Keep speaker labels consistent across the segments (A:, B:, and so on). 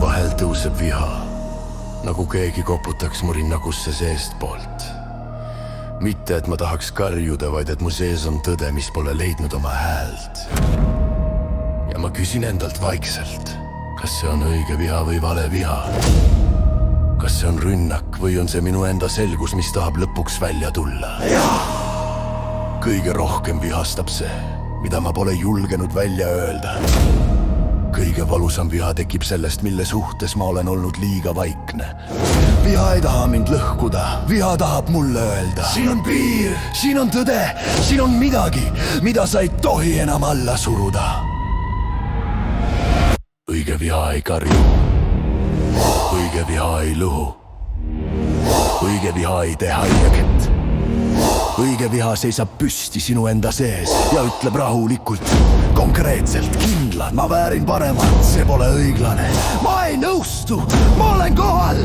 A: vahel tõuseb viha, nagu keegi koputaks mu rinnakusse seestpoolt. Mitte, et ma tahaks karjuda, vaid et mu sees on tõde, mis pole leidnud oma häält. Ja ma küsin endalt vaikselt, kas see on õige viha või vale viha? Kas see on rünnak või on see minu enda selgus, mis tahab lõpuks välja tulla? Kõige rohkem vihastab see, mida ma pole julgenud välja öelda. Kõige valusam viha tekib sellest, mille suhtes ma olen olnud liiga vaikne. Viha ei taha mind lõhkuda, viha tahab mulle öelda. Siin on piir, siin on tõde, siin on midagi, mida sa ei tohi enam alla suruda. Õige viha ei karju, õige viha ei lõhu, õige viha ei tee haiget. Õige viha seisab püsti sinu enda sees ja ütleb rahulikult, konkreetselt, kindlalt, ma väärin paremat, see pole õiglane. Ma ei nõustu, ma olen kohal.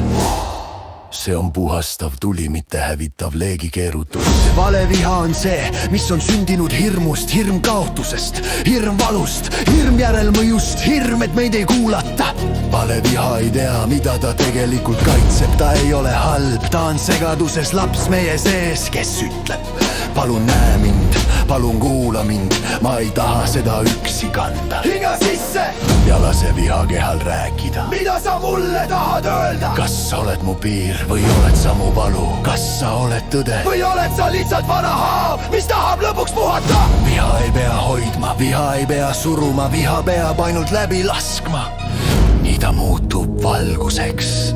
A: See on puhastav tuli, mitte hävitav leegikeerutus. Vale viha on see, mis on sündinud hirmust, hirm kaotusest, hirm valust, hirm järelmõjust, hirm, et meid ei kuulata. Vale viha ei tea, mida ta tegelikult kaitseb, ta ei ole halb, ta on segaduses laps meie sees, kes ütleb, palun näe mind, palun kuula mind, ma ei taha seda üksi kanda. Hinga sisse ja lase vihakehal rääkida. Mida sa mulle tahad öelda? Kas sa oled mu piir või oled sa mu valu? Kas sa oled tõde või oled sa lihtsalt vana haav, mis tahab lõpuks puhata? Viha ei pea hoidma, viha ei pea suruma, viha peab ainult läbi laskma. Nii ta muutub valguseks.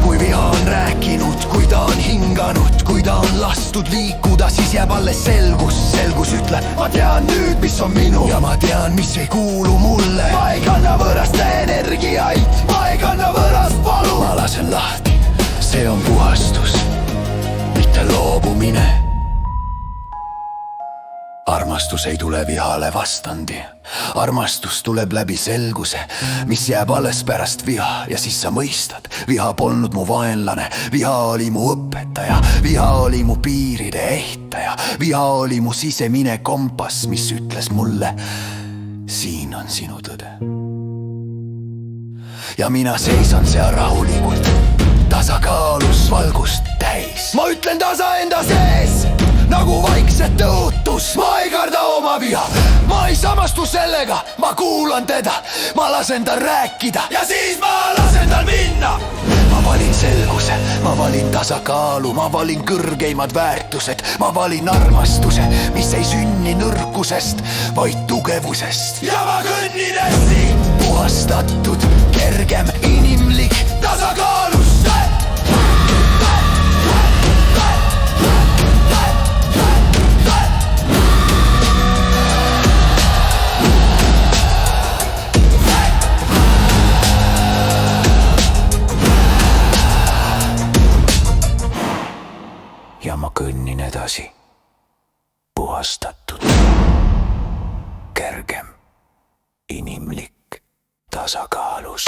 A: Kui viha on rääkinud, kui ta on hinganud, kui ta on lastud liikuda, siis jääb alles selgus. Selgus ütleb, ma tean nüüd, mis on minu ja ma tean, mis ei kuulu mulle. Ma ei kanna võõrast energiaid, ma ei kanna võõrast valu. Ma lasen lahti, see on puhastus, mitte loobumine. Armastus ei tule vihale vastandi. Armastus tuleb läbi selguse, mis jääb alles pärast viha ja siis sa mõistad. Viha polnud mu vaenlane, viha oli mu õpetaja, viha oli mu piiride ehtaja, viha oli mu sisemine kompass, mis ütles mulle, siin on sinu tõde. Ja mina seisan seal rahulikult, tasakaalus, valgust täis. Ma ütlen tasa enda sees, nagu vaikset tõotus. Ma ei karda oma viha, ma ei samastu sellega, ma kuulan teda, ma lasen tal rääkida ja siis ma lasen tal minna. Ma valin selguse, ma valin tasakaalu, ma valin kõrgeimad väärtused, ma valin armastuse, mis ei sünni nõrkusest, vaid tugevusest. Ja ma kõnnin siit puhastatud, kergem, inimlik, tasakaalus. Ja ma kõnnin edasi, puhastatud, kergem, inimlik, tasakaalus.